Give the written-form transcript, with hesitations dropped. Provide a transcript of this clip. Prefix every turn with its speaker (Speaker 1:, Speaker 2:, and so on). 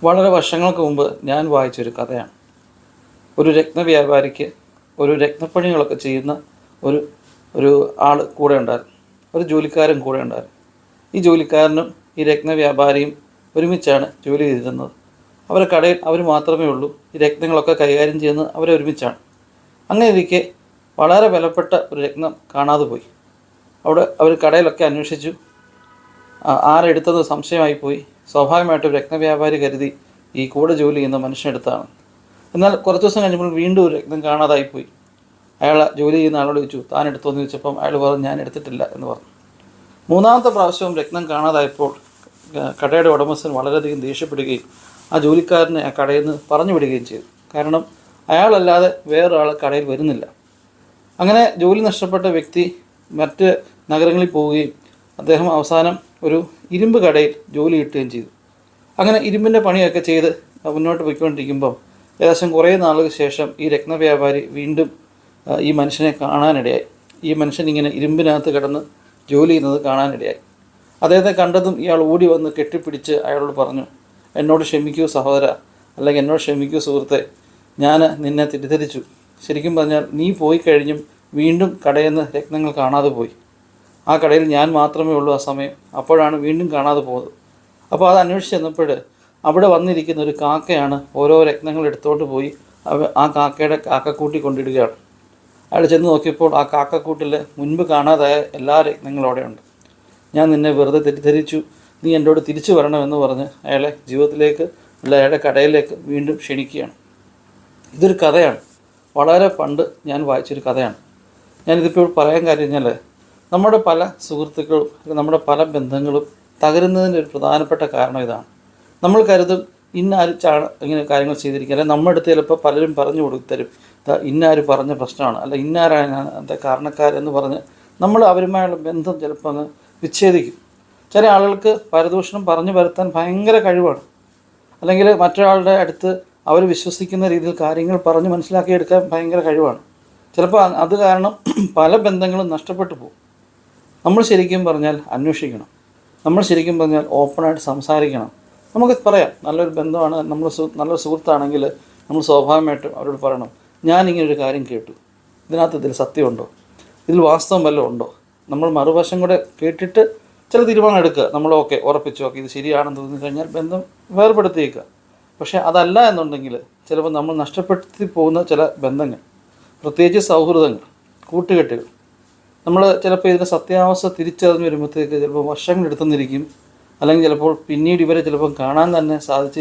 Speaker 1: വളരെ വർഷങ്ങൾക്ക് മുമ്പ് ഞാൻ വായിച്ചൊരു കഥയാണ്. ഒരു രത്നവ്യാപാരിക്ക് ഒരു രത്നപ്പണികളൊക്കെ ചെയ്യുന്ന ഒരു ഒരു ആൾ കൂടെ ഉണ്ടായിരുന്നു. ഒരു ജോലിക്കാരൻ കൂടെ ഉണ്ടായിരുന്നു. ഈ ജോലിക്കാരനും ഈ രത്നവ്യാപാരിയും ഒരുമിച്ചാണ് ജോലി ചെയ്തിരുന്നത്. അവരുടെ കടയിൽ അവർ മാത്രമേ ഉള്ളൂ. ഈ രത്നങ്ങളൊക്കെ കൈകാര്യം ചെയ്യുന്നത് അവരെ ഒരുമിച്ചാണ്. അങ്ങനെ ഇരിക്കെ വളരെ വിലപ്പെട്ട ഒരു രത്നം കാണാതെ പോയി. അവിടെ അവർ കടയിലൊക്കെ അന്വേഷിച്ചു. ആരെടുത്തത് സംശയമായിപ്പോയി. സ്വാഭാവികമായിട്ടും രത്നവ്യാപാരി കരുതി ഈ കൂടെ ജോലി ചെയ്യുന്ന മനുഷ്യനെടുത്താണ്. എന്നാൽ കുറച്ച് ദിവസം കഴിഞ്ഞപ്പോൾ വീണ്ടും ഒരു രത്നം കാണാതായിപ്പോയി. അയാൾ ജോലി ചെയ്യുന്ന ആളോട് ചോദിച്ചു, താൻ എടുത്തോ എന്ന് ചോദിച്ചപ്പം അയാൾ പറഞ്ഞു, ഞാൻ എടുത്തിട്ടില്ല എന്ന് പറഞ്ഞു. മൂന്നാമത്തെ പ്രാവശ്യവും രത്നം കാണാതായപ്പോൾ കടയുടെ ഉടമസ്ഥൻ വളരെയധികം ദേഷ്യപ്പെടുകയും ആ ജോലിക്കാരനെ ആ കടയിൽ നിന്ന് പറഞ്ഞു വിടുകയും ചെയ്തു. കാരണം അയാളല്ലാതെ വേറൊരാൾ കടയിൽ വരുന്നില്ല. അങ്ങനെ ജോലി നഷ്ടപ്പെട്ട വ്യക്തി മറ്റ് നഗരങ്ങളിൽ പോവുകയും അദ്ദേഹം അവസാനം ഒരു ഇരുമ്പ് കടയിൽ ജോലി കിട്ടുകയും ചെയ്തു. അങ്ങനെ ഇരുമ്പിൻ്റെ പണിയൊക്കെ ചെയ്ത് മുന്നോട്ട് പോയിക്കൊണ്ടിരിക്കുമ്പം ഏകദേശം കുറേ നാളുകൾക്ക് ശേഷം ഈ രത്നവ്യാപാരി വീണ്ടും ഈ മനുഷ്യനെ കാണാനിടയായി. ഈ മനുഷ്യൻ ഇങ്ങനെ ഇരുമ്പിനകത്ത് കിടന്ന് ജോലി ചെയ്യുന്നത് കാണാനിടയായി. അദ്ദേഹത്തെ കണ്ടതും ഇയാൾ ഓടി വന്ന് കെട്ടിപ്പിടിച്ച് അയാളോട് പറഞ്ഞു, എന്നോട് ക്ഷമിക്കൂ സഹോദര, അല്ലെങ്കിൽ എന്നോട് ക്ഷമിക്കൂ സുഹൃത്തെ, ഞാൻ നിന്നെ തെറ്റിദ്ധരിച്ചു. ശരിക്കും പറഞ്ഞാൽ നീ പോയി കഴിഞ്ഞും വീണ്ടും കടയിൽ നിന്ന് രത്നങ്ങൾ കാണാതെ പോയി. ആ കടയിൽ ഞാൻ മാത്രമേ ഉള്ളൂ ആ സമയം. അപ്പോഴാണ് വീണ്ടും കാണാതെ പോകുന്നത്. അപ്പോൾ അത് അന്വേഷിച്ച് ചെന്നപ്പോൾ അവിടെ വന്നിരിക്കുന്ന ഒരു കാക്കയാണ് ഓരോ രത്നങ്ങൾ എടുത്തോണ്ട് പോയി ആ കാക്കയുടെ കാക്കക്കൂട്ടി കൊണ്ടിടുകയാണ്. അയാൾ ചെന്ന് നോക്കിയപ്പോൾ ആ കാക്കക്കൂട്ടിൽ മുൻപ് കാണാതായ എല്ലാ രത്നങ്ങളും അവിടെയുണ്ട്. ഞാൻ നിന്നെ വെറുതെ തെറ്റിദ്ധരിച്ചു, നീ എന്നോട് തിരിച്ചു വരണമെന്ന് പറഞ്ഞ് അയാളെ ജീവിതത്തിലേക്ക് അയാളുടെ കടയിലേക്ക് വീണ്ടും ക്ഷണിക്കുകയാണ്. ഇതൊരു കഥയാണ്. വളരെ പണ്ട് ഞാൻ വായിച്ചൊരു കഥയാണ്. ഞാനിതിപ്പോൾ പറയാൻ കാര്യം കഴിഞ്ഞാൽ നമ്മുടെ പല സുഹൃത്തുക്കളും നമ്മുടെ പല ബന്ധങ്ങളും തകരുന്നതിൻ്റെ ഒരു പ്രധാനപ്പെട്ട കാരണം ഇതാണ്. നമ്മൾ കരുതും ഇന്നാര് ഇങ്ങനെ കാര്യങ്ങൾ ചെയ്തിരിക്കുക, അല്ലെങ്കിൽ നമ്മുടെ അടുത്ത് ചിലപ്പോൾ പലരും പറഞ്ഞു കൊടുത്തരും, ഇന്നാര് പറഞ്ഞ പ്രശ്നമാണ്, അല്ല ഇന്നാരാണ് എന്താ കാരണക്കാരെന്ന് പറഞ്ഞ് നമ്മൾ അവരുമായുള്ള ബന്ധം ചിലപ്പോൾ അങ്ങ് വിച്ഛേദിക്കും. ചില ആളുകൾക്ക് പരദൂഷണം പറഞ്ഞു വരുത്താൻ ഭയങ്കര കഴിവാണ്. അല്ലെങ്കിൽ മറ്റൊരാളുടെ അടുത്ത് അവർ വിശ്വസിക്കുന്ന രീതിയിൽ കാര്യങ്ങൾ പറഞ്ഞ് മനസ്സിലാക്കിയെടുക്കാൻ ഭയങ്കര കഴിവാണ്. ചിലപ്പോൾ അത് കാരണം പല ബന്ധങ്ങളും നഷ്ടപ്പെട്ടു പോകും. നമ്മൾ ശരിക്കും പറഞ്ഞാൽ അന്വേഷിക്കണം. നമ്മൾ ശരിക്കും പറഞ്ഞാൽ ഓപ്പണായിട്ട് സംസാരിക്കണം. നമുക്ക് പറയാം, നല്ലൊരു ബന്ധമാണ്, നമ്മൾ നല്ലൊരു സുഹൃത്താണെങ്കിൽ നമ്മൾ സ്വാഭാവികമായിട്ടും അവരോട് പറയണം, ഞാനിങ്ങനൊരു കാര്യം കേട്ടു, ഇതിൽ സത്യമുണ്ടോ, ഇതിൽ വാസ്തവം വല്ലതും ഉണ്ടോ. നമ്മൾ മറുവശം കൂടെ കേട്ടിട്ട് ചില തീരുമാനം എടുക്കുക. നമ്മൾ ഓക്കെ ഉറപ്പിച്ചു, ഓക്കെ ഇത് ശരിയാണെന്ന് തോന്നി കഴിഞ്ഞാൽ ബന്ധം വേർപെടുത്തിയേക്കുക. പക്ഷേ അതല്ല എന്നുണ്ടെങ്കിൽ ചിലപ്പോൾ നമ്മൾ നഷ്ടപ്പെടുത്തി പോകുന്ന ചില ബന്ധങ്ങൾ, പ്രത്യേകിച്ച് സൗഹൃദങ്ങൾ, കൂട്ടുകെട്ടുകൾ, നമ്മൾ ചിലപ്പോൾ ഇതിൻ്റെ സത്യാവസ്ഥ തിരിച്ചറിഞ്ഞ് വരുമ്പോഴത്തേക്ക് ചിലപ്പോൾ വർഷങ്ങളെടുത്തെന്നിരിക്കും. അല്ലെങ്കിൽ ചിലപ്പോൾ പിന്നീട് ഇവരെ ചിലപ്പം കാണാൻ തന്നെ സാധിച്ചില്ല.